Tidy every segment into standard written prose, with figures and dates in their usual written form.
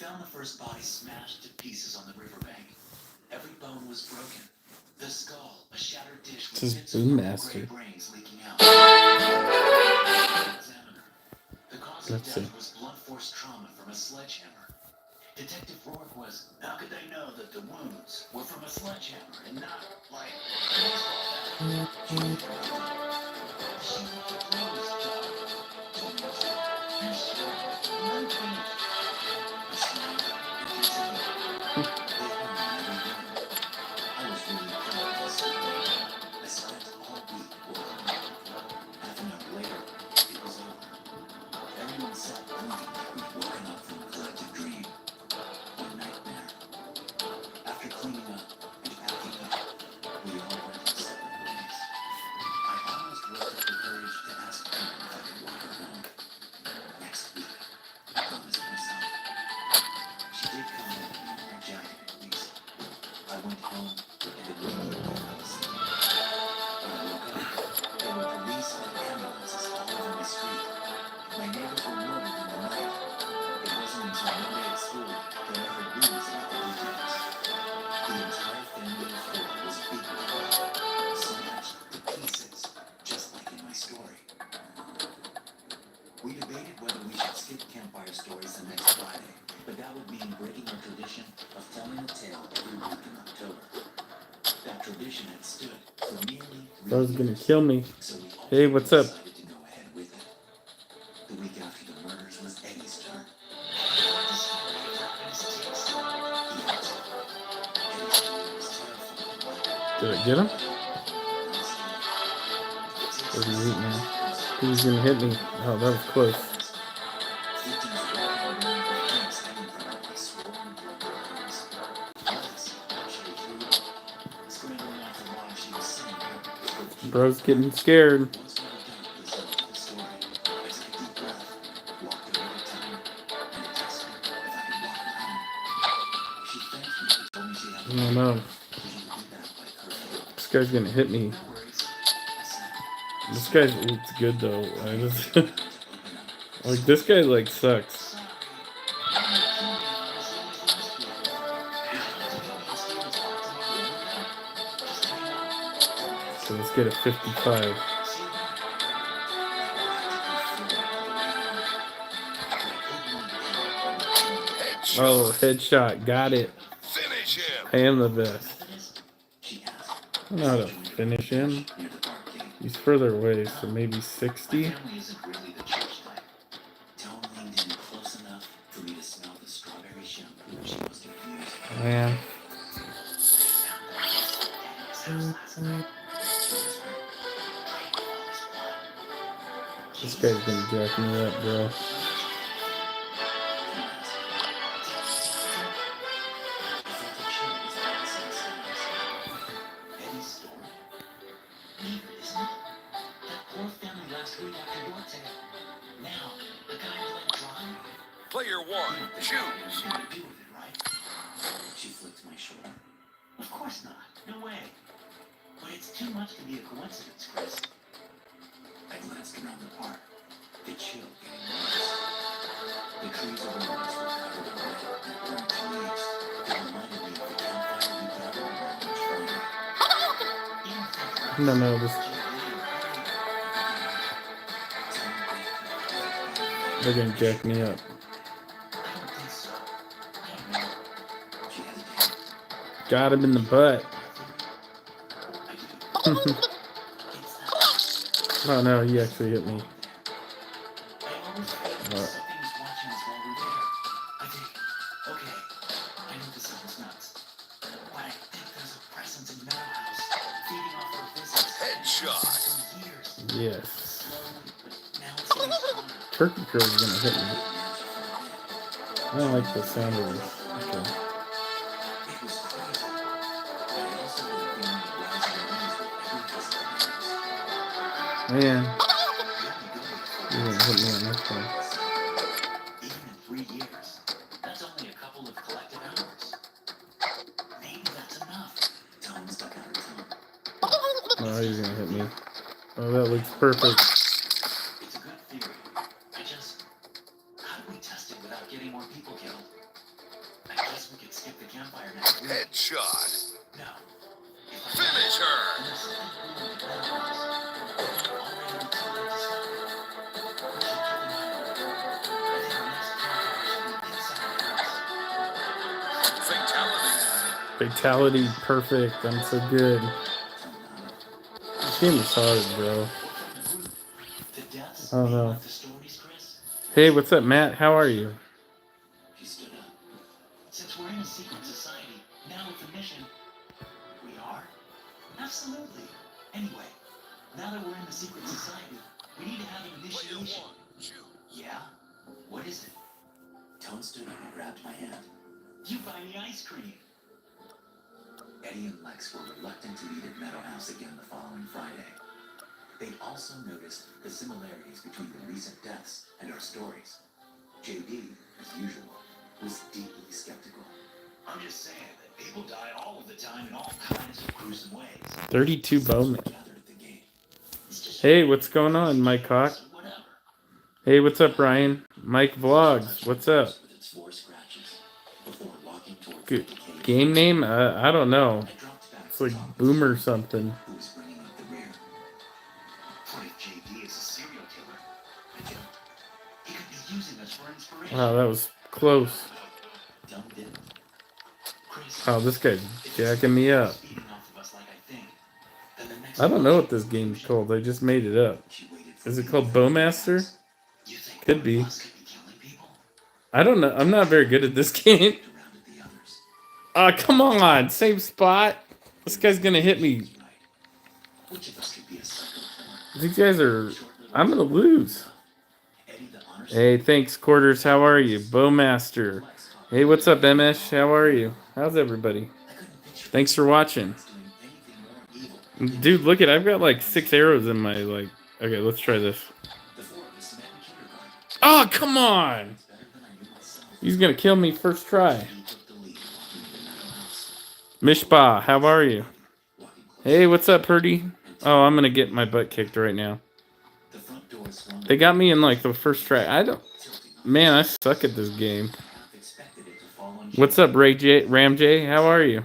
found the first body smashed to pieces on the riverbank. Every bone was broken. The skull, a shattered dish with bits of gray brains leaking out. Examiner. The cause of death was blunt force trauma from a sledgehammer. Detective Rourke was, how could they know that the wounds were from a sledgehammer and not, like, That was gonna kill me. Hey, what's up? The week after the murders was Eddie's turn. Did I get him? 38 now. He was gonna hit me. Oh, that was close. Bro's getting scared. Oh no. This guy's gonna hit me. This guy's it's good though. I just like this guy like sucks. So let's get a 55. Oh, headshot. Got it. Finish him. I am the best. I don't know how to finish him. He's further away, so maybe 60. Man. This guy's gonna jack me up, bro. Player one, choose. She flicked my shoulder. Of course not. No way. But it's too much to be a coincidence, Chris. I glanced around the park. The chill getting worse. The trees around us were covered in red and burnt leaves that reminded me of the campfire we gathered around each Friday. No, this. They're gonna jack me up. Got him in the butt. Oh no, he actually hit me. Headshot. Yes. Turkey Girl's gonna hit me. I don't like the sound of this. Okay. Man. You didn't hit me on this one. Even in 3 years, that's only a couple of collective hours. Maybe that's enough. Tom stuck out her tongue. Oh, he's gonna hit me. Oh, that looks perfect. It's a good theory. How do we test it without getting more people killed? we could skip the campfire next week. Headshot. No. Finish her. Fatality. Fatality, perfect. I'm so good. This game is hard, bro. I don't know. Hey, what's up, Matt? How are you? He stood up. Since we're in a secret society, now with a mission, we are? Absolutely. Anyway, now that we're in the secret society, we need to have an initiation. Yeah? What is it? Tone stood up and grabbed my hand. You buy me ice cream. Eddie and Lex were reluctant to meet at Meadow House again the following Friday. They'd also noticed the similarities between the recent deaths and our stories. JD, as usual, was deeply skeptical. I'm just saying that people die all of the time in all kinds of gruesome ways. 32 Bowman. Hey, what's going on, Mike Hawk? Hey, what's up, Ryan? Mike Vlogs, what's up? Good. Game name? I don't know. It's like Boomer something. Wow, that was close. Oh, this guy's jacking me up. I don't know what this game's called. I just made it up. Is it called Bowmaster? Could be. I don't know. I'm not very good at this game. Come on. Same spot. This guy's gonna hit me. These guys are... I'm gonna lose. Hey, thanks, Quarters. How are you? Bowmaster. Hey, what's up, MS? How are you? How's everybody? Thanks for watching. Dude, look at... I've got like 6 arrows in my, like... Okay, let's try this. Oh, come on! He's gonna kill me first try. Mishba, how are you? Hey, what's up, Purdy? Oh, I'm gonna get my butt kicked right now. They got me in like the first try. I don't... Man, I suck at this game. What's up, Ray J? Ram J? How are you?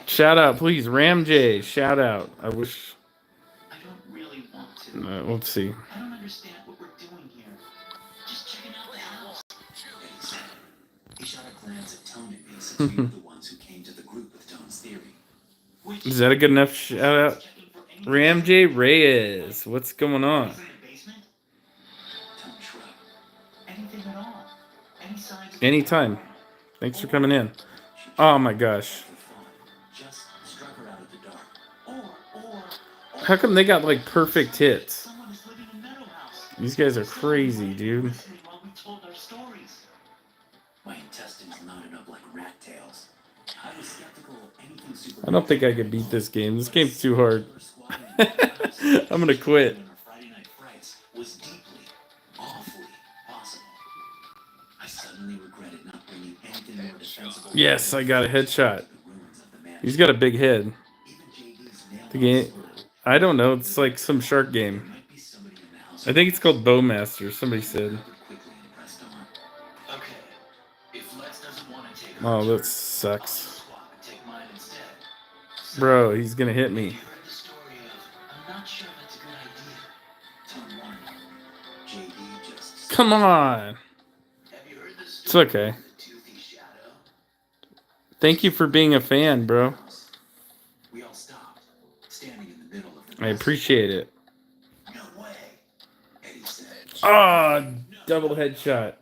Shout out, please. Ram J, shout out. I wish... let's see. I don't understand what we're doing here. Just checking out the house. He shot a glance at Tone and me since we were the ones who came to the group with Tone's theory. Is that a good enough shout out? Ram J Reyes, what's going on? Anytime. Thanks for coming in. Oh my gosh. How come they got like perfect hits? These guys are crazy, dude. I don't think I could beat this game. This game's too hard. I'm gonna quit. Yes, I got a headshot. He's got a big head. The game, I don't know. It's like some shark game. I think it's called Bowmaster. Somebody said. Oh, that sucks. Bro, he's gonna hit me. Come on. It's okay. Thank you for being a fan, bro. I appreciate it. Ah, double headshot.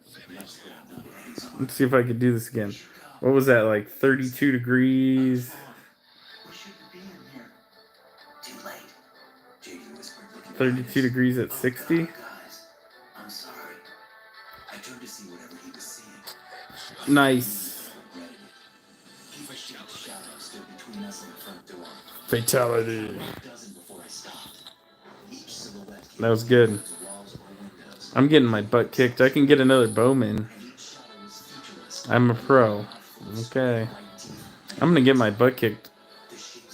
Let's see if I could do this again. What was that, like 32 degrees? 32 degrees at 60? Nice. Fatality. That was good. I'm getting my butt kicked. I can get another Bowman. I'm a pro. Okay. I'm gonna get my butt kicked.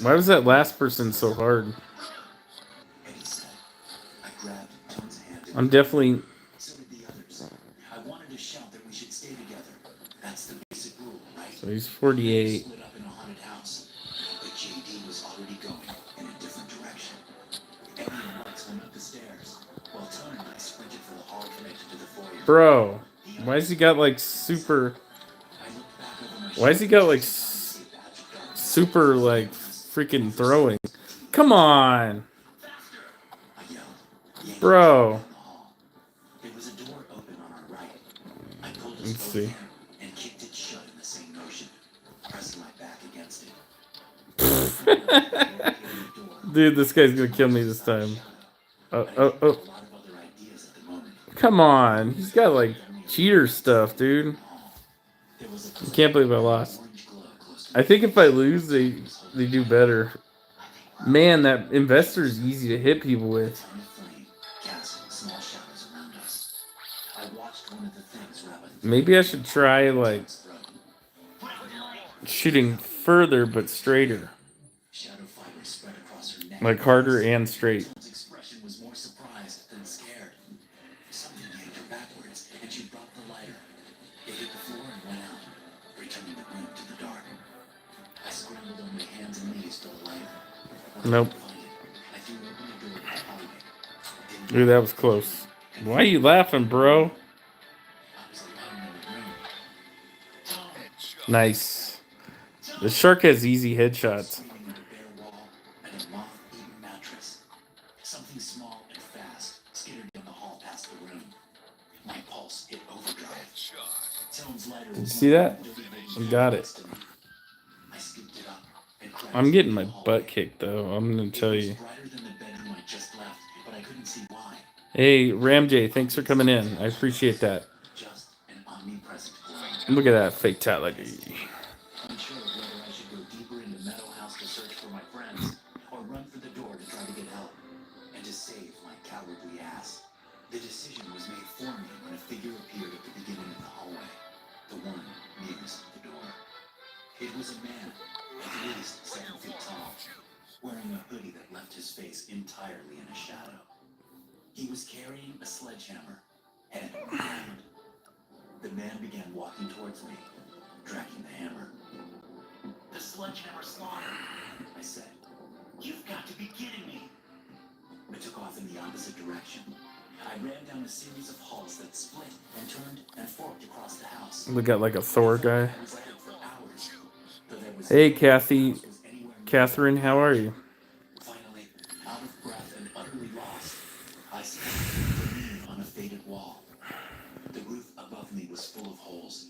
Why was that last person so hard? I'm definitely... That's the basic rule, right? So he's 48. Split up in a haunted house, but JD was already going in a different direction. Eddie and Lex went up the stairs, while Tone and I sprinted for the hall connected to the foyer. Bro, why has he got like super... I looked back over my Why has he got like super like freaking throwing? Come on, I yelled, yanking bro. down the hall. There was a door open on our right. I pulled us Let's both see. in and kicked it shut in the same motion, pressing my back against it. Dude, this guy's gonna kill me this time. Oh. Come on. He's got like cheater stuff, dude. I can't believe I lost. I think if I lose, they do better. Man, that investor is easy to hit people with. Maybe I should try like shooting further but straighter. Like harder and straight. Expression was more surprised than scared. Something yanked her backwards, and she dropped the lighter. It hit the floor and went out, returning the room to the dark. I scrambled on my hands and knees for the lighter. Nope. I threw open the door to the hallway. Dude, that was close. Why are you laughing, bro? I was alone in the room. Nice. The shark has easy headshots. Screaming at a bare wall and a moth-eaten mattress. Something small and fast skittered down the hall past the room. My pulse hit overdrive. Tone's lighter Did you was see that? I I got it. I scooped it up and crept I'm getting my into the hallway. butt kicked though. I'm gonna tell It was you. brighter than the bedroom I just left, but I couldn't see why. Hey, Ramjay, thanks for coming in. I appreciate that. Just an omnipresent glow. Look at that fatality. Unsure of whether I should go deeper into Meadow House to search for my friends, or run for the door to try to get help, and to save my cowardly ass. The decision was made for me when a figure appeared at the beginning of the hallway, the one nearest the door. It was a man, at least 7 feet tall, wearing a hoodie that left his face entirely in a shadow. He was carrying a sledgehammer, head on the ground. The man began walking towards me, dragging the hammer. The sledgehammer slaughter, I said. You've got to be kidding me. I took off in the opposite direction. I ran down a series of halls that split and turned and forked across the house. We got like a Thor guy. I was at it for hours, though there was Hey, no Kathy. house was anywhere near. Catherine, how are you? Finally, out of breath and utterly lost, I stepped for leaning on a faded wall. The roof above me was full of holes.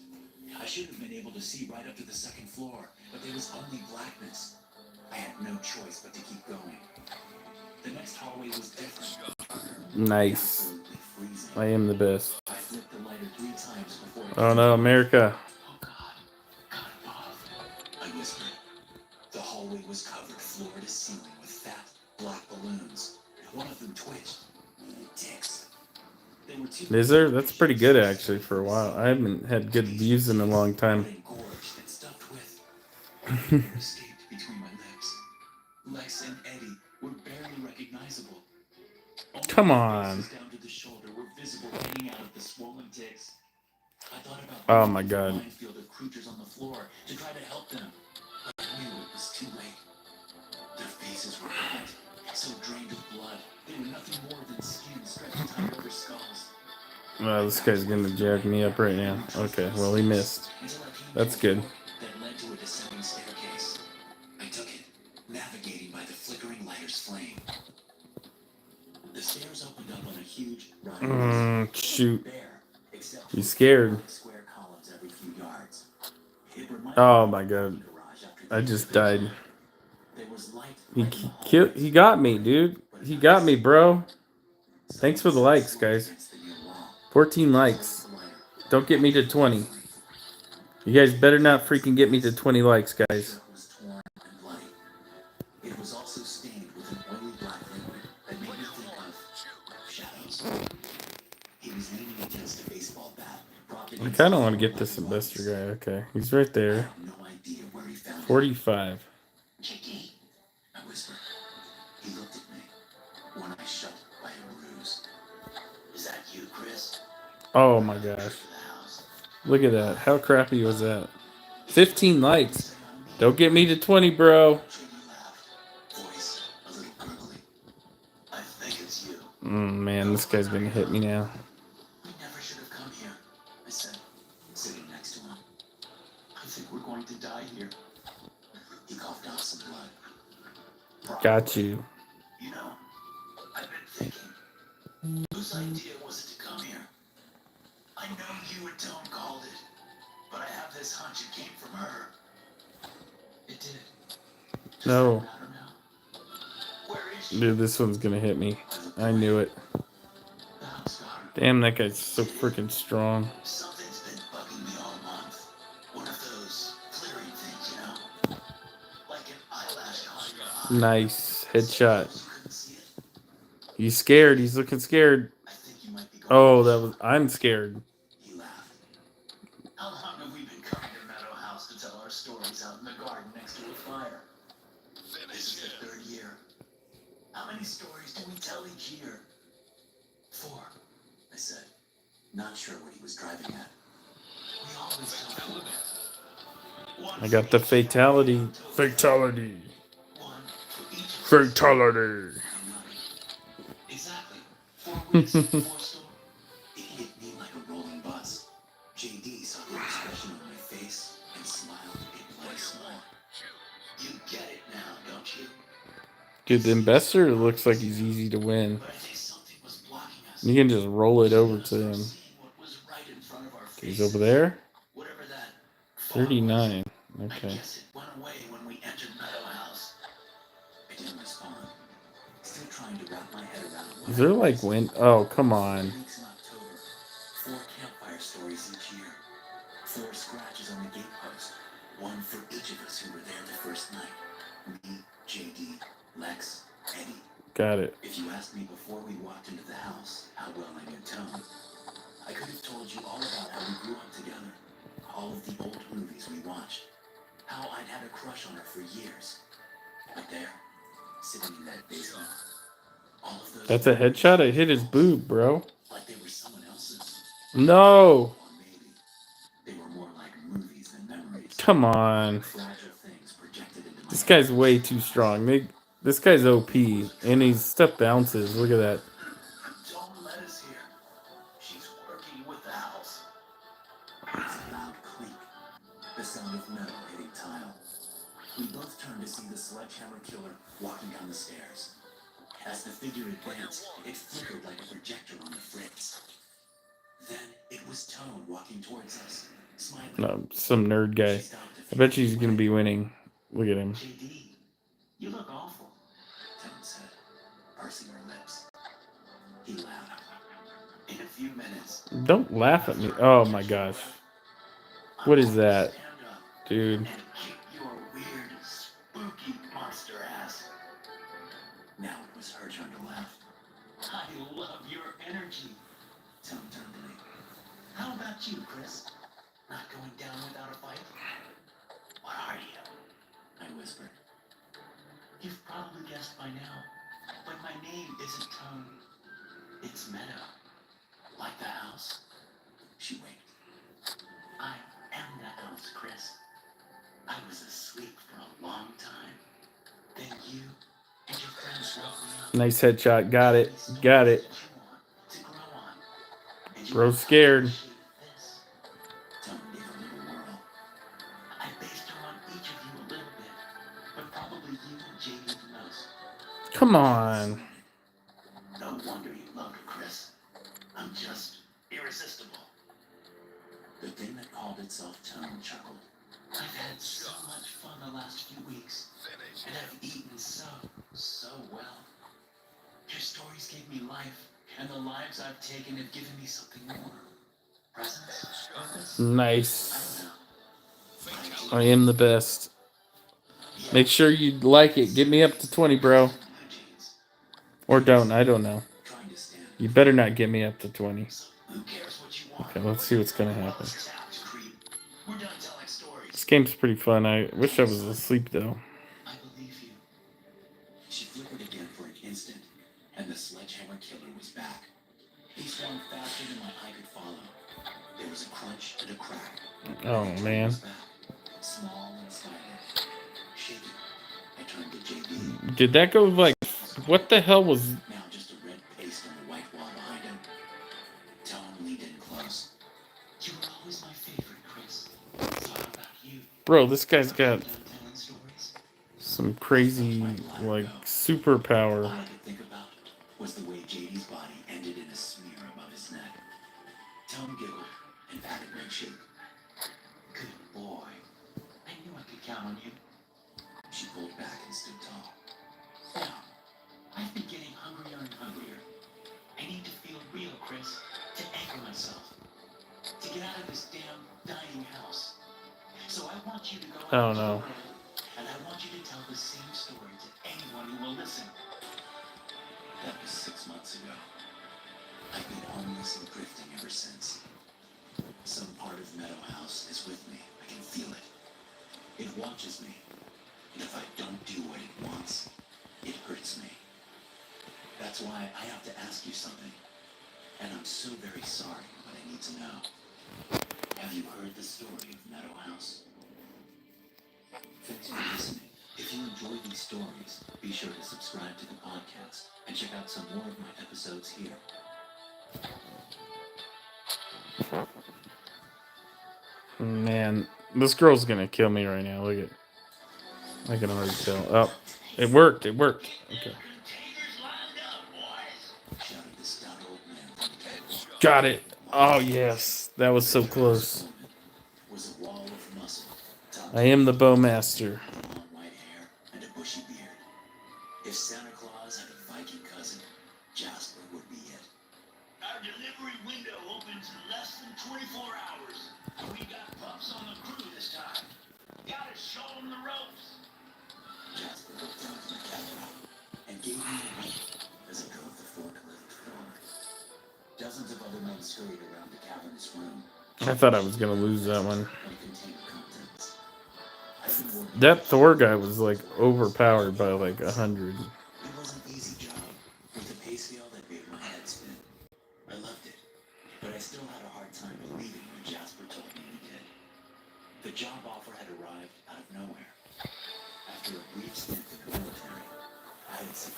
I should have been able to see right up to the second floor, but there was only blackness. I had no choice but to keep going. The next hallway was different. Nice. Absolutely freezing. I am the best. I flipped the lighter 3 times before it Oh no, America. Oh God, God above, I whispered. The hallway was covered floor to ceiling with fat, black balloons. One of them twitched. Dicks. They were too Is there? That's pretty good actually for a while. I haven't had good views in a long time. engorged and stuffed with. One escaped between my lips. Lex and Eddie were barely recognizable. Only Come their on. faces down to the shoulder were visible hanging out of the swollen ticks. I thought about Oh running my through the God. minefield of creatures on the floor to try to help them, but I knew it was too late. Their faces were red, so drained of blood, they were nothing more than skin stretched tight over skulls. Oh, this guy's gonna jack me up right now. Okay, well he missed. Until I came That's to a good. door that led to a descending staircase. I took it, navigating by the flickering lighter's flame. The stairs opened up on a huge round Shoot. bare, except You for scared. square columns every few yards. It reminded Oh me my of a God. garage after the I just excavation. died. There was light He right in the killed. hallways, He got me, dude. He got me, bro. Thanks for the someone likes, slumped guys. against the near wall. 14 likes. Don't get me to 20. You guys better not freaking get me to 20 likes, guys. shirt was torn and bloody. It was also stained with an oily black liquid that made me think of shadows. He was leaning against a baseball bat, propped I against kind of the want to floor get this like investor once. guy. Okay, he's right I there. have no idea where he found it. 45. JD, I whispered. He looked at me, one eye shut by a ruse. Is that you, Chris? Oh my I rushed gosh. to the house. Look at that. How crappy was that? 15 likes. Don't get me to 20, bro. JD laughed, voice a little gurgly. I think it's you. Man, this guy's gonna hit me now. We never should have come here, I said, sitting next to him. I think we're going to die here. He coughed out some blood. Got you. You know, I've been thinking, whose idea was it to come here? I know you and Tone called it, but I have this hunch it came from her. It did. Does No. that matter now? Where is she? Dude, this one's gonna hit me. I knew it. The house got her. Damn, that guy's so freaking strong. Something's been bugging me all month. One of those flittering things, you know? Like an eyelash on your eye. Nice. Headshot. You couldn't see it. He's scared. He's looking scared. I think you might be going. Oh, that was. I'm scared. He laughed. How long have we been coming to Meadow House to tell our stories out in the garden next to a fire? This is the 3rd year. How many stories do we tell each year? 4, I said, not sure what he was driving at. We always tell 4. One I got the for each fatality. Fatality. one for each of us. Fatality. I'm nodding. Exactly. 4 weeks, 4 stories. It hit me like a rolling bus. JD saw the expression on my face and smiled a blank smile. You get it now, don't you? Dude, the investor looks like he's easy to win. But I think something was blocking us. You can just roll it over to him. Seeing what was right in front of our He's faces. over there. Whatever that fog was. 39. I Okay. guess it went away when we entered Meadow House. I didn't respond. Still trying to wrap my head around what Is there like was. wind? Oh, come on. 3 weeks in October. 4 campfire stories each year. 4 scratches on the gatepost. 1 for each of us who were there the first night. Me, JD, Lex, Eddie. Got it. If you asked me before we walked into the house how well I knew Tone, I could have told you all about how we grew up together, all of the old movies we watched, how I'd had a crush on her for years. But there, sitting in that basement, all of those That's a headshot. I hit his boob, bro. like they were someone else's. No. Or maybe they were more like movies than memories. Come on. Fragile things projected into my This guy's way too strong. This guy's OP. And his stuff bounces. Look at that. Don't let us hear. She's working with the house. It's a loud clink. The sound of metal hitting tile. We both turned to see the sledgehammer killer walking down the stairs. As the figure advanced, it flickered like a projector on the fritz. Then it was Tone walking towards us, smiling. No, some nerd guy. She stopped a I few bet you he's feet gonna away. be winning. Look at him. JD, you look awful, Tone said, pursing her lips. He laughed. In a few minutes, Don't laugh at me. Oh my gosh. What is that? stand up Dude. and kick your weird, spooky monster ass. Now it was her turn to laugh. I love your energy. Tone turned to me. How about you, Chris? Not going down without a fight? What are you? I whispered. You've probably guessed by now, but my name isn't Tone. It's Meadow. Like the house. She winked. I am the house, Chris. I was asleep for a long time. Then you and your friends woke me up. Nice headshot. Got it. Got it. To grow on. And you Bro's scared. appreciate this. Tone gave a little whirl. I based her on each of you a little bit, but probably you and JD the most. Come on. No wonder you loved her, Chris. I'm just irresistible. The thing that called itself Tone chuckled. I've had so much fun the last few weeks, and I've eaten so well. Your stories gave me life, and the lives I've taken have given me something more. Presence, purpose, I Nice. don't know. I am the best. Make sure you like it. Get me up to 20, bro. Or don't. I don't know. Trying to stand. You better not get me up to 20. Who cares what you want? Okay, let's see what's gonna happen. We're done telling stories. This game's pretty fun. I wish I was asleep though. I believe you. She flickered again for an instant, and the sledgehammer killer was back. He swung faster than my eye could follow. There was was a crunch and a crack. Oh, man. Small and silent. Shaky. I turned to JD. Did that go like... What the hell was... Now just a red paste on the white wall behind him. Tom leaned in close. You were always my favorite, Chris. Thought about you. Bro, this guy's got Done telling stories. some crazy, like, superpower. All I could think about was the way JD's body ended in a smear above his neck. Tom giggled and patted my cheek. Good boy. I knew I could count on you. She pulled back and stood tall. Now, I've been getting hungrier and hungrier. I need to feel real, Chris. To anchor myself. To get out of this damn dying house. So I want you to go out Oh, no. and I want you to tell the same story to anyone who will listen. That was 6 months ago. I've been homeless and drifting ever since. Some part of Meadow House is with me. I can feel it. It watches me. And if I don't do what it wants, it hurts me. That's why I have to ask you something. And I'm so very sorry, but I need to know. Have you heard the story of Meadow House? Thanks for listening. If you enjoy these stories, be sure to subscribe to the podcast and check out some more of my episodes here. Man, this girl's gonna kill me right now. Look at... I can already tell. Oh, it worked. It worked. Okay. Shouted the stout old man from the catwalk. Got it. Oh, yes. That was so close. Was a wall of muscle. I am the bowmaster. Long white hair and a bushy beard. If Santa Claus had a Viking cousin, Jasper would be it. Our delivery window opens in less than 24 hours. We got pups on the crew this time. Gotta show them the ropes. Jasper looked down from the camera and gave me a wink as I drove the forklift forward. Dozens of other men scurried around the cavernous room. I thought I was gonna lose that one. And contained contents. I've been working That Thor guy was like overpowered by like 100. It was an easy job, with a pay scale that made my head spin. I loved it, but I still had a hard time believing when Jasper told me he did. The job offer had arrived out of nowhere. After a brief stint in the military, I had seen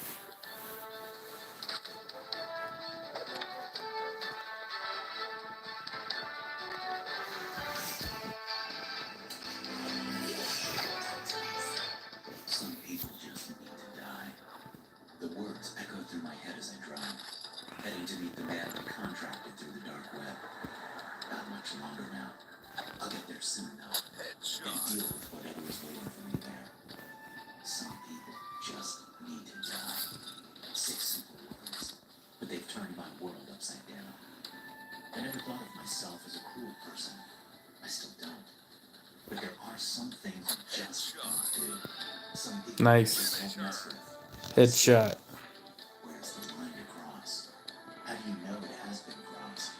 some people just need to die. The words echoed through my head as I drove, heading to meet the man I contracted through the dark web. Not much longer now. I'll get there soon though, and deal with whatever is waiting for me there. Some people just need to die. 6 simple words, but they've turned my world upside down. I never thought of myself as a cruel person. I still don't. But there are some things you just don't do. Some people Nice. you just don't mess with. Headshot. Where's the line to cross? How do you know it has been crossed?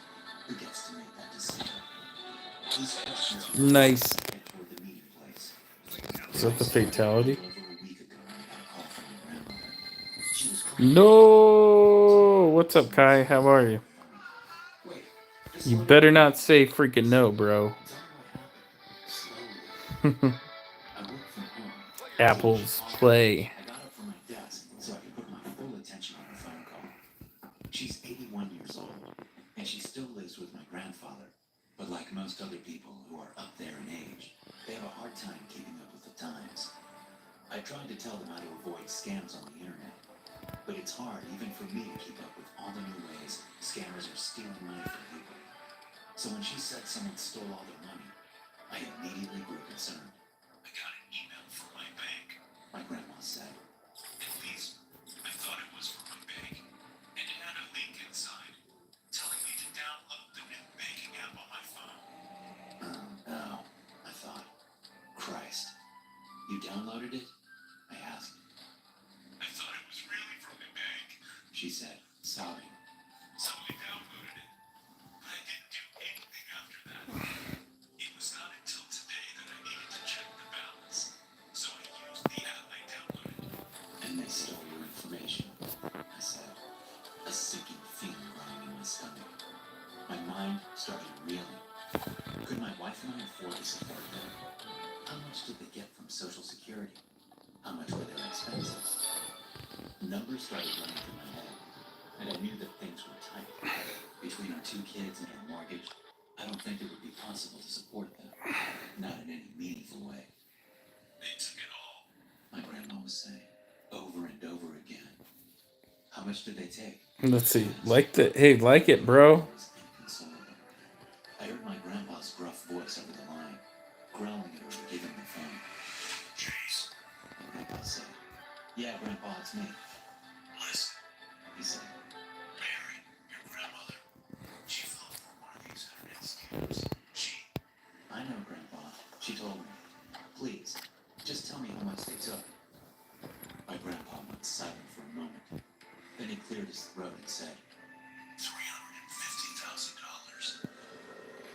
Who gets to make that decision? These questions Nice. head toward the meeting place. Is that the fatality? Over a week ago, I got a call from my grandmother. She was crying. No. What's up, Kai? How are you? Wait, just You slow better down. not say freaking no, bro. Tell me what happened. Slowly. I work from home. Apples play. I got up from my desk so I could put my full attention on the phone call. She's 81 years old, and she still lives with my grandfather. But like most other people who are up there in age, they have a hard time keeping up with the times. I tried to tell them how to avoid scams on the internet, but it's hard even for me to keep up with all the new ways scammers are stealing money from people. So when she said someone stole all their money, I immediately grew concerned. I got an email from my bank, my grandma said. At least, I thought it was from my bank, and it had a link inside, telling me to download the new banking app on my phone. Oh no, I thought. Christ. You downloaded it? I asked. I thought it was really from the bank, she said, sobbing. So I downloaded it. But I didn't do anything after that. It was not until today that I needed to check the balance. So I used the app I downloaded. And they stole your information, I said, a sinking feeling running in my stomach. My mind started reeling. Could my wife and I afford to support them? How much did they get from Social Security? How much were their expenses? Numbers started running through my head, and I knew that things were tight. Between our 2 kids and our mortgage, I don't think it would be possible to support them. Not in any meaningful way. They took it all, my grandma was saying, over and over again. How much did they take? Let's see. Like it, bro. Inconsolable. I heard my grandpa's gruff voice over the line, growling at her to give him the phone. Jeez, my grandpa said. Yeah, Grandpa, it's me. Listen, he said. Mary, your grandmother, she fell for one of these internet scams. I know, Grandpa, she told me. Please, just tell me how much they took. My grandpa went silent for a moment. Then he cleared his throat and said, $350,000.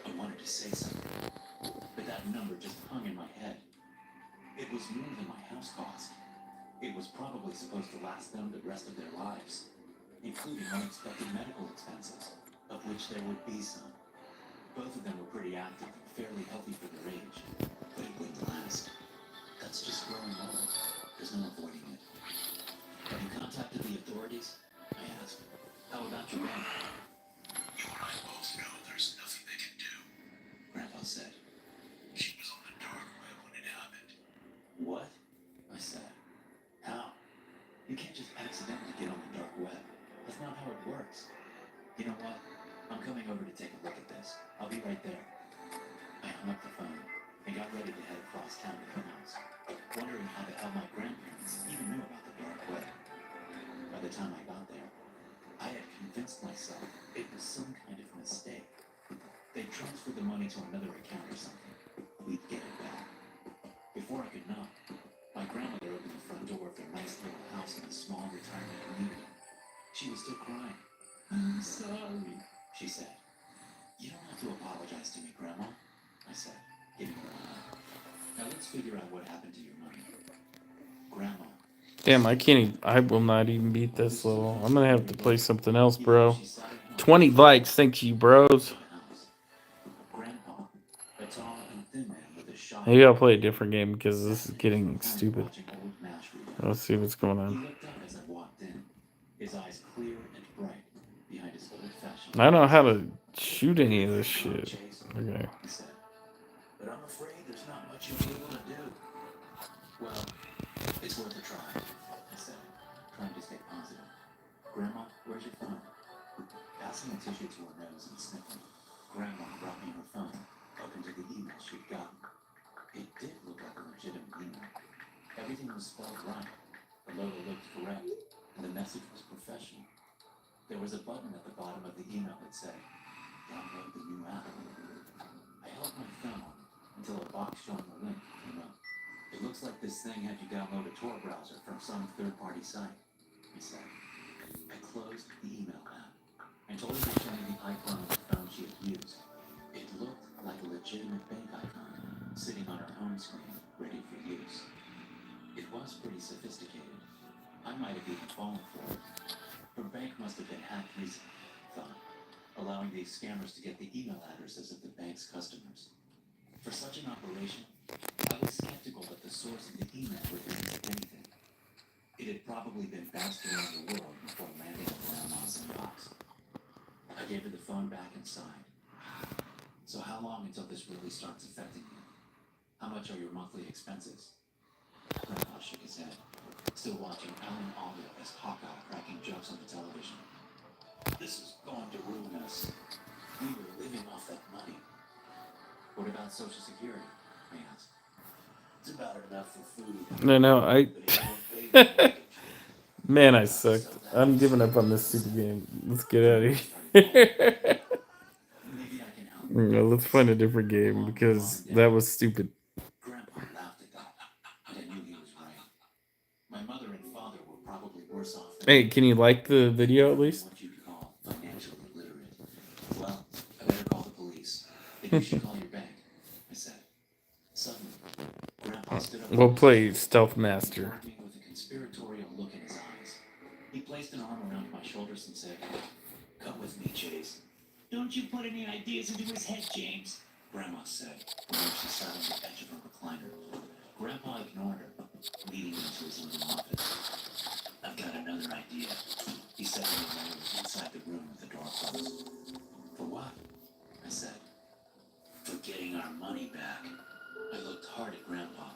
I wanted to say something, but that number just hung in my head. It was more than my house cost. It was probably supposed to last them the rest of their lives, including unexpected medical expenses, of which there would be some. Both of them were pretty active and fairly healthy for their age, but it wouldn't last. That's just growing old. There's no avoiding it. Have you contacted the authorities? I asked. How about your bank? You and I both know there's nothing they can do, Grandpa said. She was on the dark web when it happened. What? I said. How? You can't just accidentally get on the dark web. That's not how it works. You know what? I'm coming over to take a look at this. I'll be right there. I hung up the phone and got ready to head across town to her house, wondering how the hell my grandparents even knew about the dark web. By the time I got there, I had convinced myself it was some kind of mistake. They transferred the money to another account or something. We'd get it back. Before I could knock, my grandmother opened the front door of their nice little house in a small retirement community. She was still crying. I'm sorry, she said. You don't have to apologize to me, Grandma, I said, giving her a hug. Now let's figure out what happened to your money. Grandma. Damn, I will not even beat this level. I'm gonna have to play something else, bro. 20 likes, thank you, bros. Grandpa, a tall and thin man with a shy. Maybe I'll play a different game because this is getting stupid. Let's see what's going He on. looked up as I walked in, his eyes clear and bright behind his old-fashioned. I don't know how to shoot any of this shit. Okay. He said, but I'm afraid there's not much you'll be able to do. Well, it's worth a try, I said, trying to stay positive. Grandma, where's your phone? Passing a tissue to her nose and sniffing, Grandma brought me her phone, opened to the email she'd gotten. It did look like a legitimate email. Everything was spelled right, the logo looked correct, and the message was professional. There was a button at the bottom of the email that said, download the new app. I held my thumb on it until a box showing the link came up. It looks like this thing had you download a Tor browser from some third-party site, he said. I closed the email app and told her to show me the icon of the phone she had used. It looked like a legitimate bank icon sitting on her home screen, ready for use. It was pretty sophisticated. I might have even fallen for it. Her bank must have been hacked recently, I thought, allowing these scammers to get the email addresses of the bank's customers. For such an operation, I was skeptical that the source of the email would link to anything. It had probably been bounced around the world before landing on Grandma's inbox. I gave her the phone back and sighed. So how long until this really starts affecting you? How much are your monthly expenses? Grandpa shook his head, still watching Alan Alda as Hawkeye cracking jokes on the television. This is going to ruin us. We were living off that money. What about Social Security? I asked. It's about enough for food. No, But it won't pay the mortgage. Man, I sucked. I'm giving up on this stupid game. Let's get out of here. Maybe I can help. No, let's find a different game because that was stupid. Grandpa laughed at that, and I knew he was right. My mother and father were probably worse off than Hey, can you like the video at least? what you'd call financially illiterate. Well, I better call the police. Then you should call your bank, I said. Suddenly, Grandpa stood up. We'll play Stealth Master. Toward me with a conspiratorial look in his eyes. He placed an arm around my shoulders and said, come with me, Chase. Don't you put any ideas into his head, James. Grandma said, when she sat on the edge of her recliner. Grandpa ignored her, leading into his living office. I've got another idea, he said to me when we were inside the room with the door closed. For what? I said. For getting our money back. I looked hard at Grandpa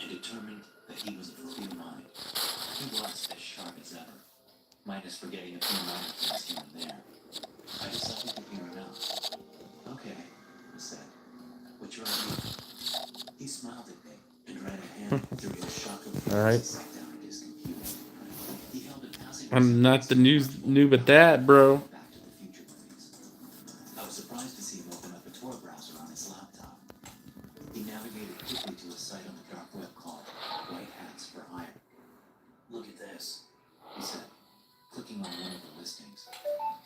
and determined that he was of clear mind. He was as sharp as ever, minus forgetting a few minor things here and there. I decided to hear him out. Okay, I said. What's your idea? He smiled at me and ran a hand through his shock of All right. he sat down at his computer. He held a passing I'm not the resemblance to noob at that, bro. Back to the Future movies. I was surprised to see him open up a Tor browser on his laptop. He navigated quickly to a site on the dark web called White Hats for Hire. Look at this, he said, clicking on one of the listings.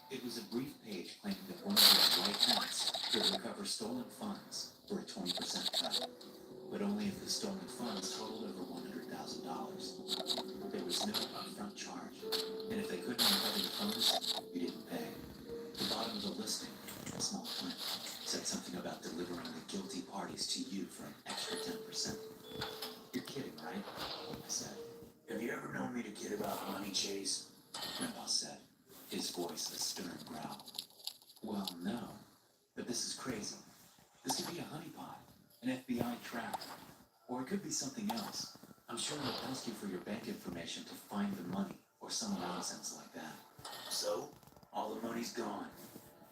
It was a brief page claiming that one of those white hats could recover stolen funds for a 20% cut, but only if the stolen funds totaled over $100,000. There was no upfront charge, and if they couldn't recover the funds, you didn't pay. The bottom of the listing, a small print, said something about delivering the guilty parties to you for an extra 10%. You're kidding, right? I said. Have you ever known me to kid about money, Chase? Grandpa said, his voice a stern growl. Well, no, but this is crazy. This could be a honeypot, an FBI trap, or it could be something else. I'm sure they'll ask you for your bank information to find the money, or some nonsense like that. So, all the money's gone.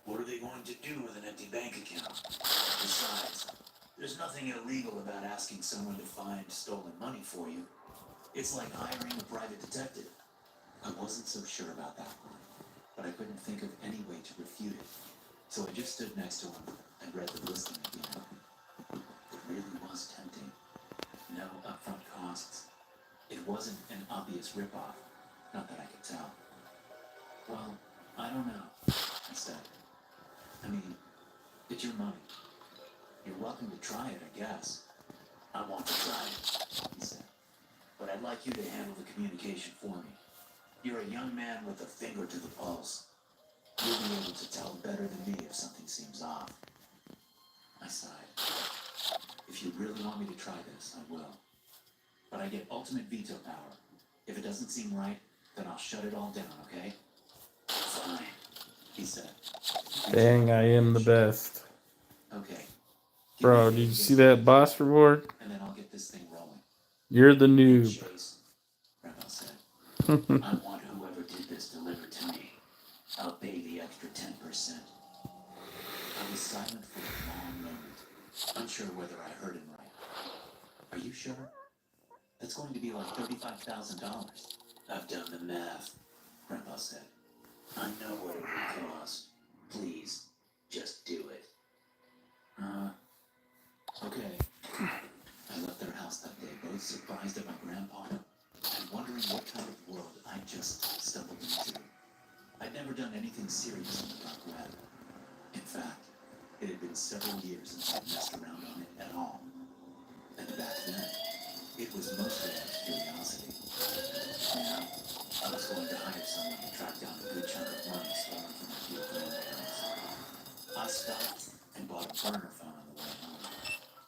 What are they going to do with an empty bank account? Besides, there's nothing illegal about asking someone to find stolen money for you. It's like hiring a private detective. I wasn't so sure about that one, but I couldn't think of any way to refute it. So I just stood next to him and read the listing again. It really was tempting. No upfront costs. It wasn't an obvious ripoff. Not that I could tell. Well, I don't know, I said. I mean, it's your money. You're welcome to try it, I guess. I want to try it, he said. But I'd like you to handle the communication for me. You're a young man with a finger to the pulse. You'll be able to tell better than me if something seems off. I sighed. If you really want me to try this, I will. But I get ultimate veto power. If it doesn't seem right, then I'll shut it all down, okay? Fine, he said. Dang, I am the best. Okay. Bro, did you see that boss reward? And then I'll get this thing rolling. You're the noob. Chase, Grandpa said. I want whoever did this delivered to me. I'll pay the extra 10%. I was silent for a long moment, unsure whether I heard him right. Are you sure? That's going to be like $35,000. I've done the math, Grandpa said. I know what it would cost. Please, just do it. Okay. I left their house that day, both surprised at my grandpa and wondering what kind of world I just stumbled into. I'd never done anything serious on the dark web. In fact, it had been several years since I'd messed around on it at all. And back then, it was mostly out of curiosity. Now, I was going to hire someone to track down a good chunk of money stolen from a few grandparents. I stopped and bought a burner phone on the way home,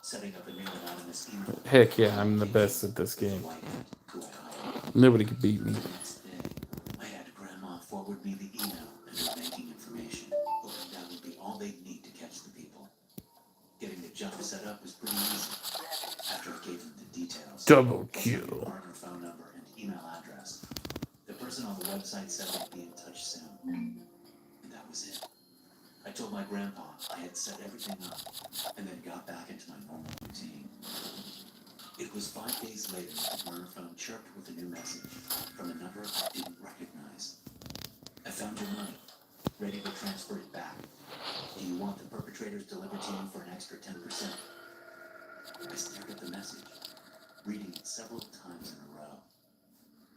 setting up a new anonymous email. Heck yeah, I'm the best at this game. Nobody can beat me. The next day, I had Grandma forward me the email and her banking information, hoping that would be all they'd need to catch the people. Getting the jump set up was pretty easy. After I gave them the details, Double plus my new kill. partner phone number and email address, the person on the website said they'd be in touch soon. And that was it. I told my grandpa I had set everything up, and then got back into my normal routine. It was 5 days later that the burner phone chirped with a new message from a number I didn't recognize. I found your money, ready to transfer it back. Do you want the perpetrators delivered to you for an extra 10%? I stared at the message, reading it several times in a row.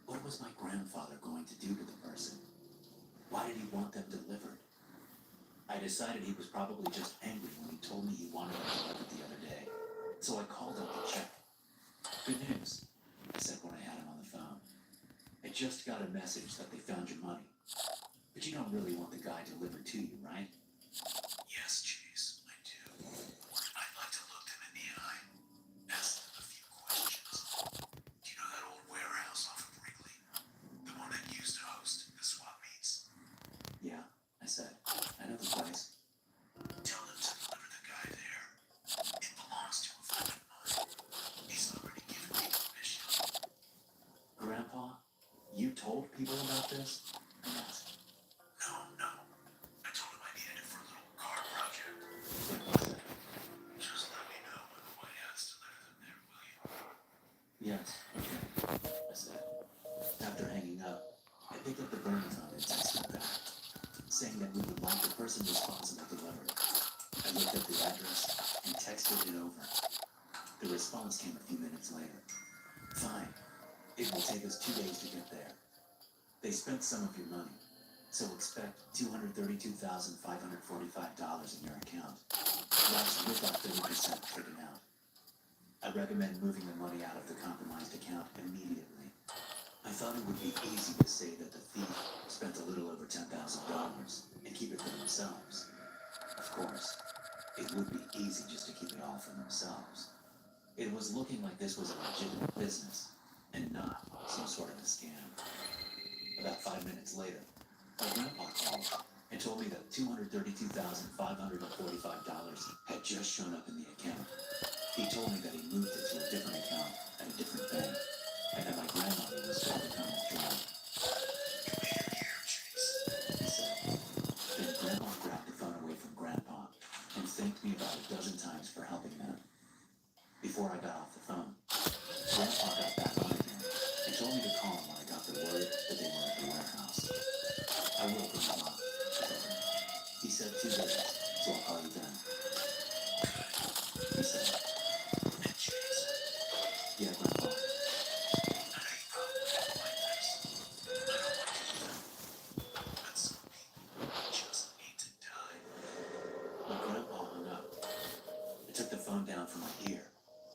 What was my grandfather going to do to the person? Why did he want them delivered? I decided he was probably just angry when he told me he wanted them delivered the other day, so I called up to check. Good news, I said when I had him on the phone. I just got a message that they found your money. But you don't really want the guy delivered to you, right? Yes, Chase, I do. Yes, okay, I said. After hanging up, I picked up the burner phone and texted back, saying that we would like the person responsible delivered. I looked up the address and texted it over. The response came a few minutes later. Fine. It will take us 2 days to get there. They spent some of your money, so expect $232,545 in your account. That's with our 30% taken out. I recommend moving the money out of the compromised account immediately. I thought it would be easy to say that the thief spent a little over $10,000 and keep it for themselves. Of course, it would be easy just to keep it all for themselves. It was looking like this was a legitimate business and not some sort of a scam. About 5 minutes later, my grandpa called and told me that $232,545 had just shown up in the account. He told me that he moved it to a different account at a different bank, and that my grandmother was still coming through. He said. Then Grandma grabbed the phone away from Grandpa and thanked me about a dozen times for helping them. Before I got off the phone, Grandpa got back on again and told me to call him when I got the word that they were at the warehouse. I will, Grandma, I told him. He said 2 days, so I'll call you then. He said, yeah, Grandpa. I know you probably don't like this. I don't want to do that. But some people just need to die. My grandpa hung up. I took the phone down from my ear,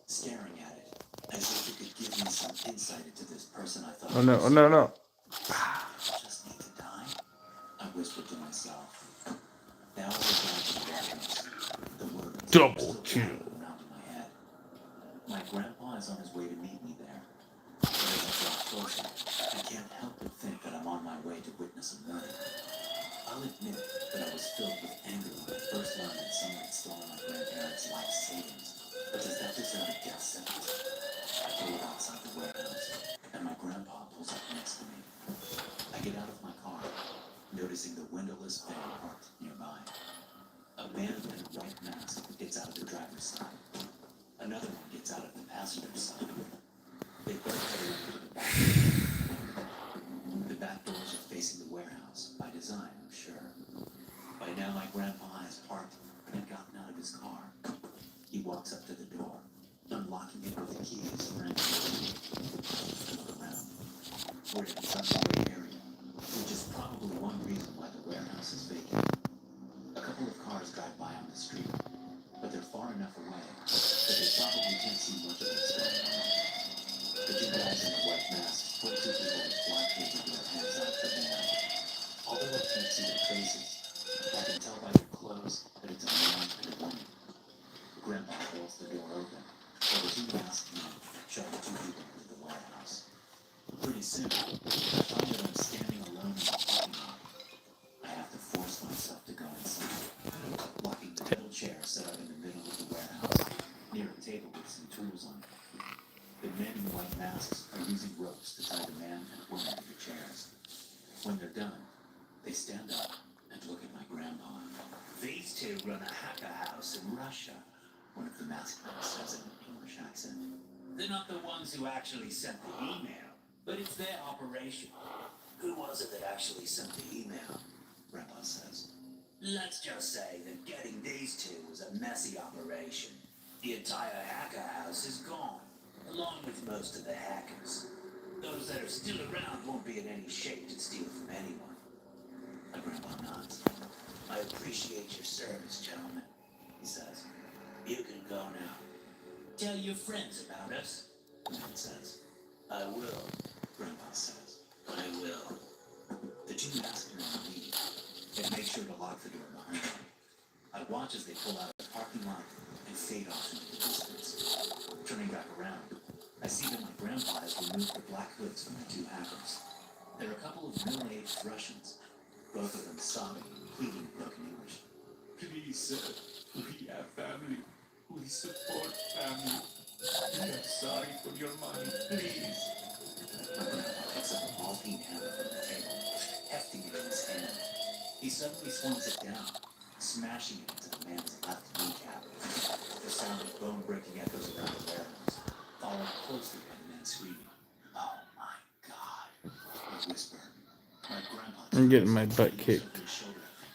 staring at it, as if it could give me some insight into this person I thought Oh no, oh no, no. just need to die? I whispered to myself. Now I was down to the warehouse. The words Double still kill. rattling around in my head. My grandpa is on his way to meet me there. But as I draw closer, I can't help but think that I'm on my way to witness a murder. I'll admit that I was filled with anger when I first learned that someone had stolen my grandparents' life savings. But does that deserve a death sentence? I pull outside the warehouse, and my grandpa pulls up next to me. I get out of my car, noticing the windowless van parked nearby. A man in a white mask gets out of the driver's side. Another one gets out of the passenger's side. They both head over to the back. The back doors are facing the warehouse, by design, I'm sure. By now, my grandpa has parked and had gotten out of his car. He walks up to the door, unlocking it with the keys for entry. I look around. We're in such a great area, which is probably one reason why the warehouse is vacant. A couple of cars drive by on the street, but they're far enough away that they probably can't see much of what's going on. The two guys in the white masks pull two people with black hoods over their heads out of the van. Although I can't see their faces, I can tell by their clothes that it's a man and a woman. Grandpa holds the door open, while the two masked men shove the two people into the warehouse. Pretty soon, I find that I'm standing alone in the parking lot. I have to force myself to go inside, blocking the metal chair set up in the middle of the warehouse, near a table with some tools on it. The men in white masks are using ropes to tie the man and woman to the chairs. When they're done, they stand up and look at my grandpa. These two run a hacker house in Russia, one of the masked men says in an English accent. They're not the ones who actually sent the email, but it's their operation. Who was it that actually sent the email? Grandpa says. Let's just say that getting these two was a messy operation. The entire hacker house is gone, along with most of the hackers. Those that are still around won't be in any shape to steal from anyone. My grandpa nods. I appreciate your service, gentlemen, he says. You can go now. Tell your friends about us, the man says. I will, Grandpa says. I will. The two masked men leave and make sure to lock the door behind them. I watch as they pull out of the parking lot and fade off into the distance. Turning back around, I see that my grandpa has removed the black hoods from the two hackers. They're a couple of middle-aged Russians, both of them sobbing and pleading in broken English. Please, sir, we have family. We support family. We are sorry for your money, please. My grandpa picks up a ball-peen hammer from the table, hefting it in his hand. He suddenly swings it down, smashing it into the man's left kneecap. The sound of bone-breaking echoes around the warehouse, followed closely by the man's and screaming. Oh my God. I whisper. My grandpa I'm getting my turns butt and looks kicked. over his shoulder at me.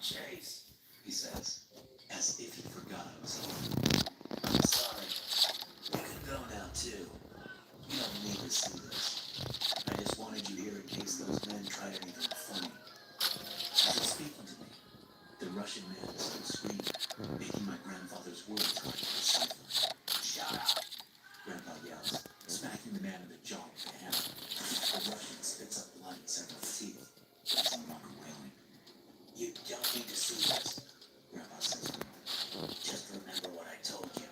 Chase, he says, as if he forgot I was here. I'm sorry. You can go now, too. You don't need to see this. I just wanted you here in case those men tried anything funny. As he's speaking to me, the Russian man is still screaming, making my grandfather's words hard to decipher. Shut up! Grandpa yells, smacking the man in the jaw with a hammer. The Russian spits up blood in several teeth, but he's no longer wailing. You don't need to see this, Grandpa says to me. Just remember what I told you.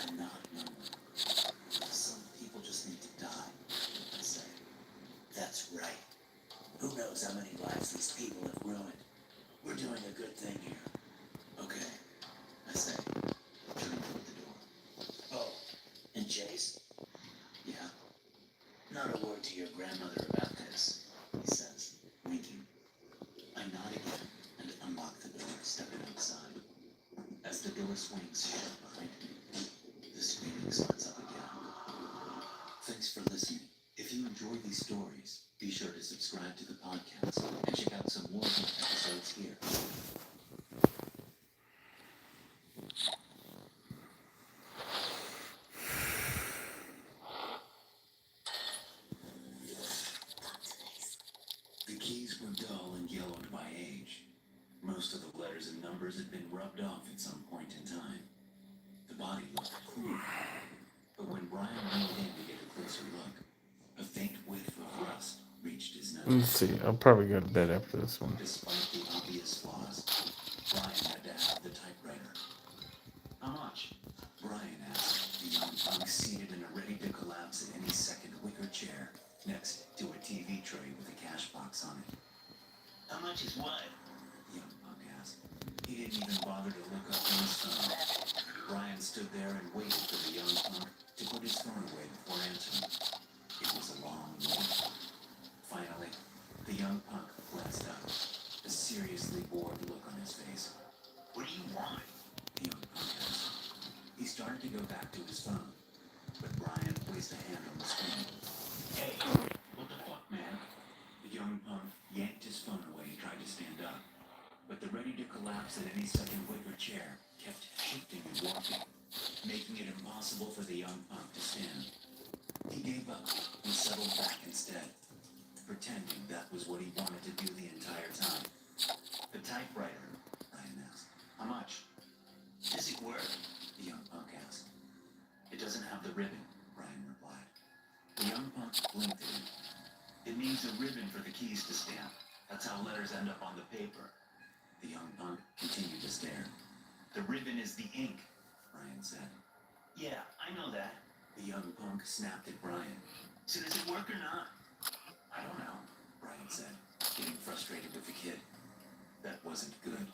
I'm not normal. Some people just need to die, I say. That's right. Who knows how many lives these people have ruined? We're doing a good thing here. Okay, I say, turning toward the door. Oh, and Chase? Yeah? Not a word to your grandmother about this, he says, winking. I nod again and unlock the door, stepping outside. As the door swings shut behind me, the screaming starts up again. Thanks for listening. If you enjoy these stories, be sure to subscribe to the podcast and check out some more of my episodes here. The keys were dull and yellowed by age. Most of the letters and numbers had been rubbed off at some point in time. The body looked clean, but when Brian leaned in to get a closer look, a faint whiff of rust reached his nose. Let's see. I'll probably go to bed after this one. Despite the obvious flaws, Brian had to have the typewriter. How much? Brian asked, the young punk seated in a ready-to-collapse at any second wicker chair next to a TV tray with a cash box on it. How much is what? The young punk asked. He didn't even bother to look up from his phone. Brian stood there and waited for the young punk to put his phone away before answering. It was a long wait. Finally, the young punk glanced up, a seriously bored look on his face. What do you want? The young punk asked. He started to go back to his phone, but Brian placed a hand on the screen. Hey, what the fuck, man? The young punk yanked his phone away and tried to stand up, but the ready-to-collapse at any second wicker chair kept shifting and warping, making it impossible for the young punk to stand. He gave up and settled back instead, pretending that was what he wanted to do the entire time. The typewriter, Brian asked. How much? Does it work? The young punk asked. It doesn't have the ribbon, Brian replied. The young punk blinked at him. It needs a ribbon for the keys to stamp. That's how letters end up on the paper. The young punk continued to stare. The ribbon is the ink, Brian said. Yeah, I know that. The young punk snapped at Brian. So does it work or not? I don't know, Brian said, getting frustrated with the kid. That wasn't good.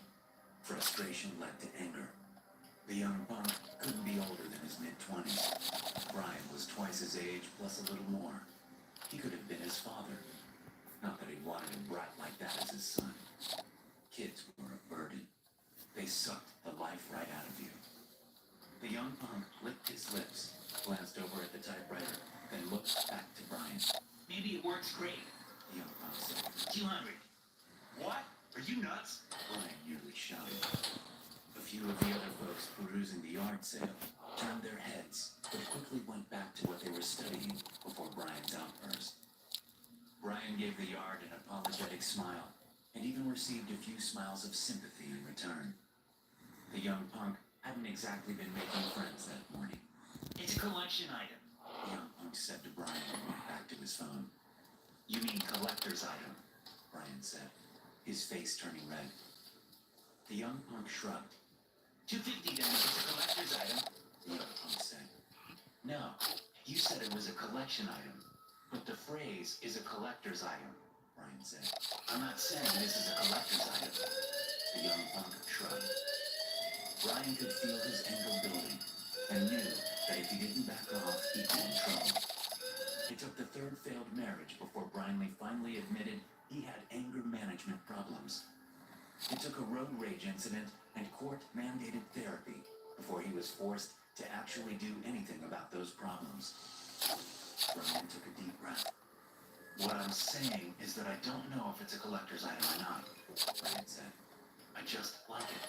Frustration led to anger. The young punk couldn't be older than his mid-20s. Brian was twice his age plus a little more. He could have been his father. Not that he wanted a brat like that as his son. Kids were a burden. They sucked the life right out of you. The young punk licked his lips, glanced over at the typewriter, then looked back to Brian. Maybe it works great, the young punk said. 200. What? Are you nuts? Brian nearly shouted. A few of the other folks perusing the yard sale turned their heads, but quickly went back to what they were studying before Brian's outburst. Brian gave the yard an apologetic smile, and even received a few smiles of sympathy in return. The young punk hadn't exactly been making friends that morning. It's a collection item, the young punk said to Brian and went back to his phone. You mean collector's item, Brian said, his face turning red. The young punk shrugged. $250 then if it's a collector's item, the young punk said. No, you said it was a collection item, but the phrase is a collector's item, Brian said. I'm not saying this is a collector's item. The young punk shrugged. Brian could feel his anger building and knew that if he didn't back off, he'd be in trouble. It took the third failed marriage before Brian finally admitted he had anger management problems. It took a road rage incident and court-mandated therapy before he was forced to actually do anything about those problems. Brian took a deep breath. What I'm saying is that I don't know if it's a collector's item or not, Brian said. I just like it.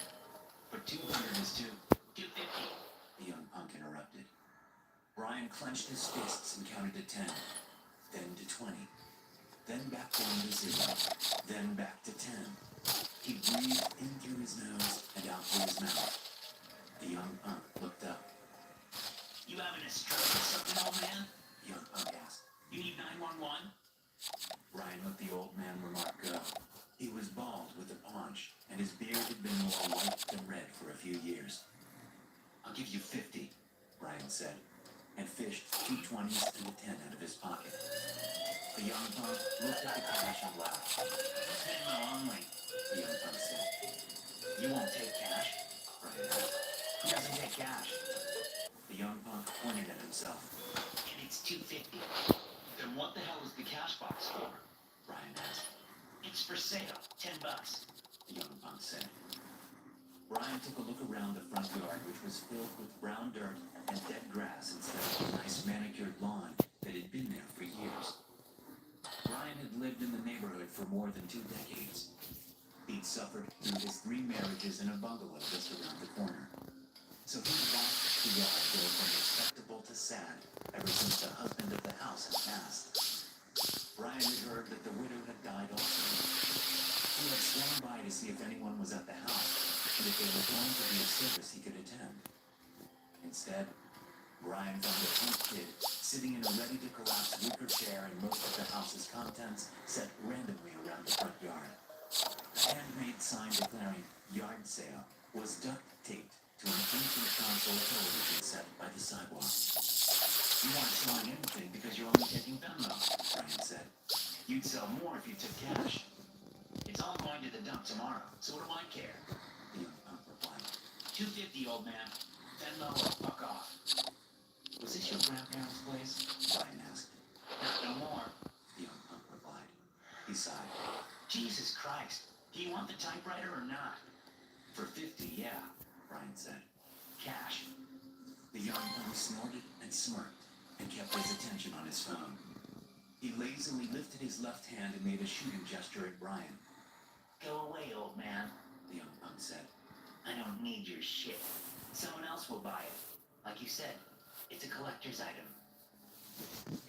But 200 is too. 250, the young punk interrupted. Brian clenched his fists and counted to 10, then to 20, then back down to 0, then back to 10. He breathed in through his nose and out through his mouth. The young punk looked up. You having a stroke or something, old man? The young punk asked. You need 911? Brian let the old man remark go. He was bald with a paunch, and his beard had been more white than red for a few years. I'll give you 50, Brian said, and fished 2 20s and a 10 out of his pocket. The young punk looked at the cash and laughed. Venmo only, the young punk said. You won't take cash? Brian asked. Who doesn't take cash? The young punk pointed at himself. And it's 250. Then what the hell is the cash box for? Brian asked. It's for sale, $10, the young punk said. Brian took a look around the front yard, which was filled with brown dirt and dead grass instead of the nice manicured lawn that had been there for years. Brian had lived in the neighborhood for more than 2 decades. He'd suffered through his 3 marriages in a bungalow just around the corner. So he'd watched the yard go from respectable to sad ever since the husband of the house had passed. Brian had heard that the widow had died also. He had swung by to see if anyone was at the house and if there was going to be a service he could attend. Instead, Brian found a punk kid sitting in a ready-to-collapse wicker chair and most of the house's contents set randomly around the front yard. A handmade sign declaring yard sale was duct-taped to an ancient console television set by the sidewalk. You aren't selling anything because you're only taking Venmo, Brian said. You'd sell more if you took cash. It's all going to the dump tomorrow, so what do I care? The young punk replied. 250, old man. Venmo or fuck off. Was this your grandparents' place? Brian asked. Not no more, the young punk replied. He sighed. Jesus Christ, do you want the typewriter or not? For 50, yeah, Brian said. Cash. The young punk snorted and smirked and kept his attention on his phone. He lazily lifted his left hand and made a shooting gesture at Brian. Go away, old man, the young punk said. I don't need your shit. Someone else will buy it. Like you said, it's a collector's item.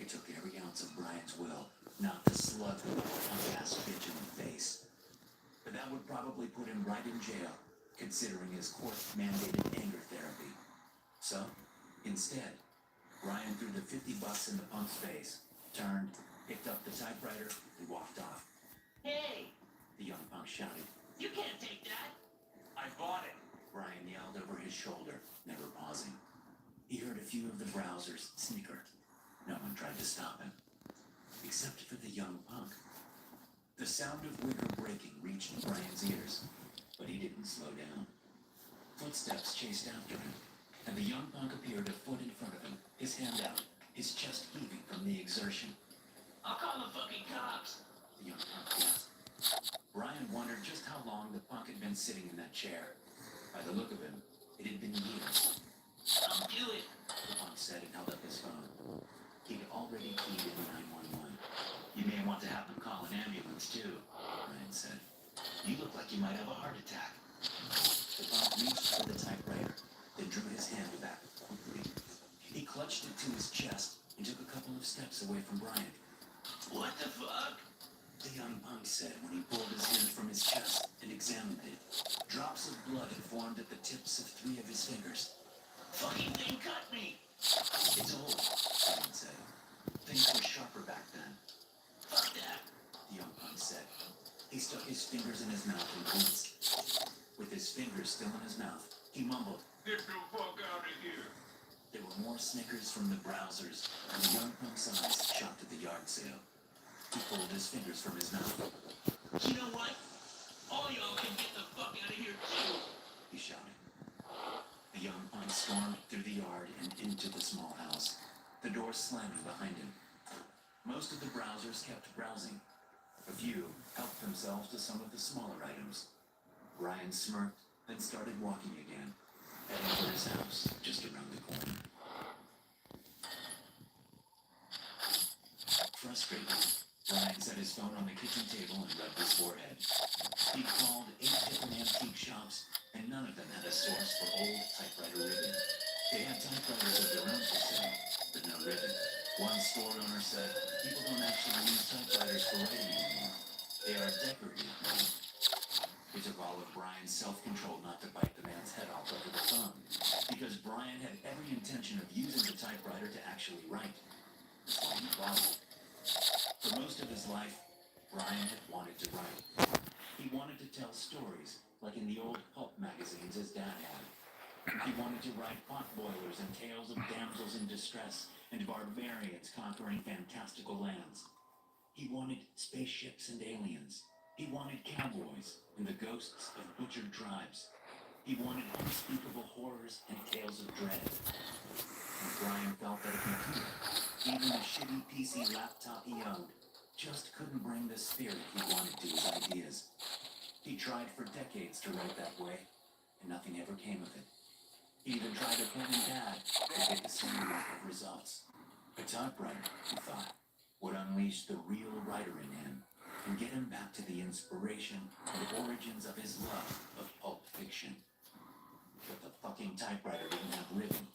It took every ounce of Brian's will not to slug the punk-ass bitch in the face. But that would probably put him right in jail, considering his court-mandated anger therapy. So, instead, Brian threw the 50 bucks in the punk's face, turned, picked up the typewriter, and walked off. Hey! The young punk shouted. You can't take that! I bought it! Brian yelled over his shoulder, never pausing. He heard a few of the browsers snicker. No one tried to stop him. Except for the young punk. The sound of wicker breaking reached Brian's ears, but he didn't slow down. Footsteps chased after him, and the young punk appeared a foot in front of him, his hand out, his chest heaving from the exertion. I'll call the fucking cops, the young punk gasped. Brian wondered just how long the punk had been sitting in that chair. By the look of him, it had been years. I'll do it, the punk said and held up his phone. He'd already keyed in 911. You may want to have them call an ambulance, too, Brian said. You look like you might have a heart attack. The punk reached for the typewriter, then drew his hand back quickly. He clutched it to his chest and took a couple of steps away from Brian. What the fuck? The young punk said when he pulled his hand from his chest and examined it. Drops of blood had formed at the tips of 3 of his fingers. Fucking thing cut me! It's old, Brian said. Things were sharper back then. Fuck that, the young punk said. He stuck his fingers in his mouth and winced. With his fingers still in his mouth, he mumbled, Get the fuck out of here! There were more snickers from the browsers, and the young punk's eyes shot to the yard sale. He pulled his fingers from his mouth. You know what? All y'all can get the fuck out of here too! He shouted. The young punk stormed through the yard and into the small house, the door slamming behind him. Most of the browsers kept browsing. A few helped themselves to some of the smaller items. Brian smirked, then started walking again, heading for his house just around the corner. frustrated, Brian set his phone on the kitchen table and rubbed his forehead. He called 8 different antique shops, and none of them had a source for old typewriter ribbon. They had typewriters of their own for sale, but no ribbon. One store owner said, people don't actually use typewriters for writing anymore. They are decorative now. It took all of Brian's self-control not to bite the man's head off over the phone, because Brian had every intention of using the typewriter to actually write. That's why he bought it. For most of his life, Brian had wanted to write. He wanted to tell stories, like in the old pulp magazines his dad had. He wanted to write pot boilers and tales of damsels in distress and barbarians conquering fantastical lands. He wanted spaceships and aliens. He wanted cowboys and the ghosts of butchered tribes. He wanted unspeakable horrors and tales of dread. And Brian felt that a computer, even a shitty PC laptop he owned, just couldn't bring the spirit he wanted to his ideas. He tried for decades to write that way, and nothing ever came of it. He even tried a pen and pad, but get the same lack of results. A typewriter, he thought, would unleash the real writer in him and get him back to the inspiration and origins of his love of pulp fiction. But the fucking typewriter didn't have ribbon,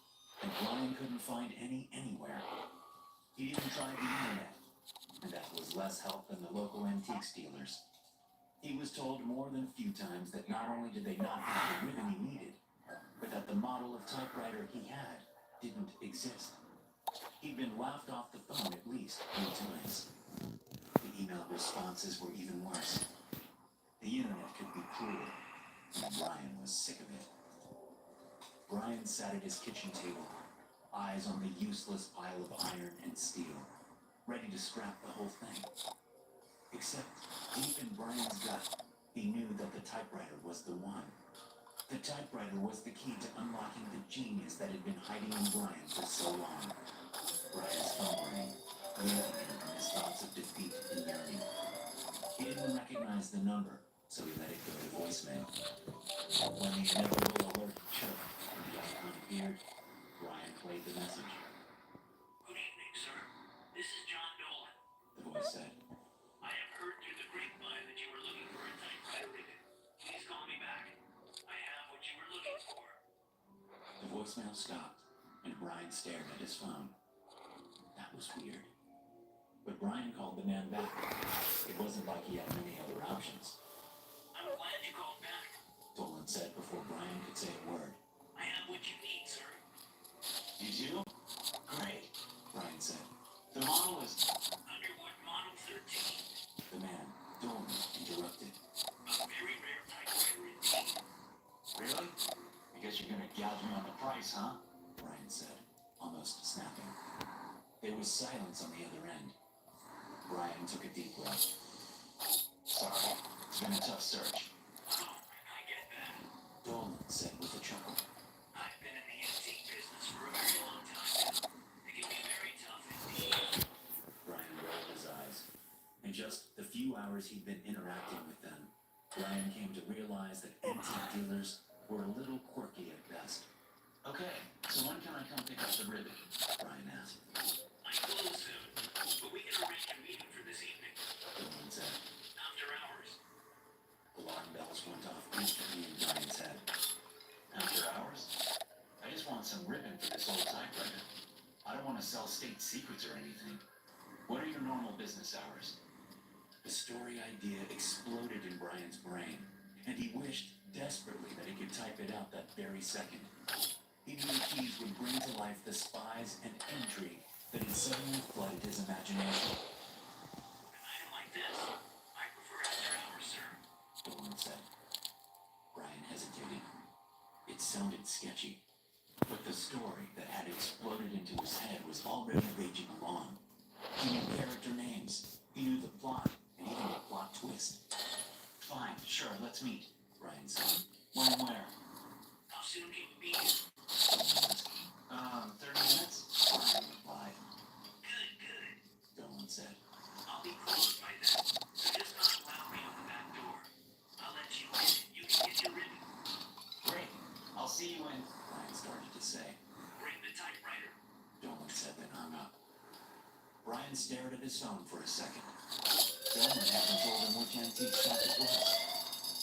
and Brian couldn't find any anywhere. He even tried the internet, and that was less help than the local antiques dealers. He was told more than a few times that not only did they not have the ribbon he needed, but that the model of typewriter he had didn't exist. He'd been laughed off the phone at least 3 times. The email responses were even worse. The internet could be cruel, and Brian was sick of it. Brian sat at his kitchen table, eyes on the useless pile of iron and steel, ready to scrap the whole thing. Except, deep in Brian's gut, he knew that the typewriter was the one. The typewriter was the key to unlocking the genius that had been hiding in Brian for so long. Brian's phone rang, waking him from his thoughts of defeat and yearning. He didn't recognize the number, so he let it go to voicemail. When the inevitable alert chirped and the icon appeared, Brian played the message. Good evening, sir. This is John Dolan. The voice said. I have heard through the grapevine that you were looking for a typewriter ribbon. Please call me back. I have what you were looking for. The voicemail stopped, and Brian stared at his phone. That was weird. But Brian called the man back. It wasn't like he had many other options. I'm glad you called back. Dolan said before Brian could say a word. I have what you need, sir. You do? Great, Brian said. The model is... Underwood Model 13. The man, Dolan, interrupted. A very rare typewriter indeed. Really? I guess you're gonna gouge me on the price, huh? Brian said, almost snapping. There was silence on the other end. Brian took a deep breath. Sorry, it's been a tough search. Oh, I get that. Dolan said with a chuckle. I've been in the antique business for a very long time now. It can be very tough indeed. Brian rolled his eyes. In just the few hours he'd been interacting with them, Brian came to realize that antique dealers were a little quirky at best. Okay, so when can I come pick up the ribbon? Brian asked. I close soon, but we can arrange a meeting for this evening. Dolan said. After hours. Alarm bells went off instantly in Brian's head. After hours? I just want some ribbon for this old typewriter. I don't want to sell state secrets or anything. What are your normal business hours? The story idea exploded in Brian's brain, and he wished desperately that he could type it out that very second. He knew the keys would bring to life the spies and intrigue that had suddenly flooded his imagination. An item like this, I prefer after hours, sir. Dolan said. Brian hesitated. It sounded sketchy, but the story that had exploded into his head was already raging along. He knew character names, he knew the plot, and even the plot twist. Fine, sure, let's meet, Brian said. When and where? How soon can you be here? Dolan asked. 30 minutes? Brian replied. Good, good. Dolan said. I'll be closed by then, so just knock loudly on the back door. I'll let you in and you can get your ribbon. Great, I'll see you in, Brian started to say. Bring the typewriter. Dolan said then hung up. Brian stared at his phone for a second. Dolan hadn't told him which antique shop it was.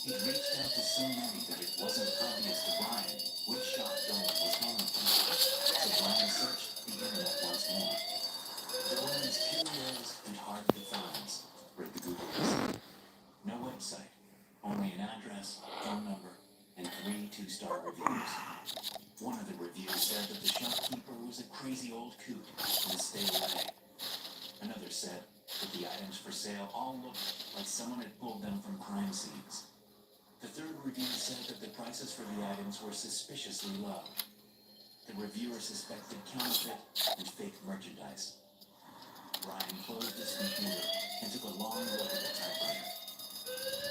He'd reached out to so many that it wasn't obvious to Brian which shop Dolan was calling from. So Brian searched the internet once more. Dolan's curios and hard to find, read the Google list. No website, only an address, phone number, and 3 2-star reviews. One of the reviews said that the shopkeeper was a crazy old coot and stay away. Another said that the items for sale all looked like someone had pulled them from crime scenes. The third review said that the prices for the items were suspiciously low. The reviewer suspected counterfeit and fake merchandise. Brian closed his computer and took a long look at the typewriter.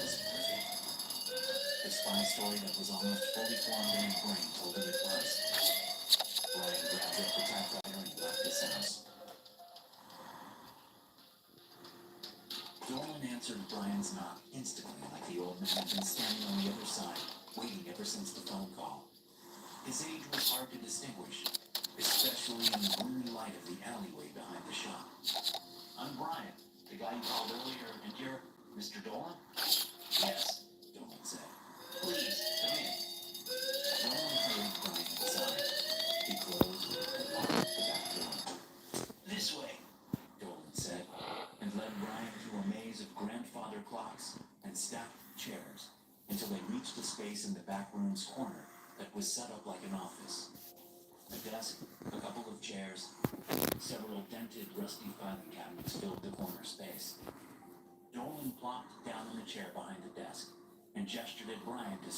Was it worth it? The spy story that was almost fully formed in his brain told him it was. Brian grabbed up the typewriter and left his house. Dolan answered Brian's knock instantly, like the old man had been standing on the other side, waiting ever since the phone call. His age was hard to distinguish, especially in the gloomy light of the alleyway behind the shop. I'm Brian, the guy you called earlier, and you're Mr. Dolan? Yes, Dolan said. Please, come in. Dolan hurried Brian inside. He closed and locked the back door. This way, Dolan said, and led Brian through a maze of grandfather clocks and stacked chairs until they reached a space in the back room's corner that was set up like an office. A desk, a couple of chairs, several dented, rusty filing cabinets filled the corner space. Dolan plopped down in the chair behind the desk and gestured at Brian to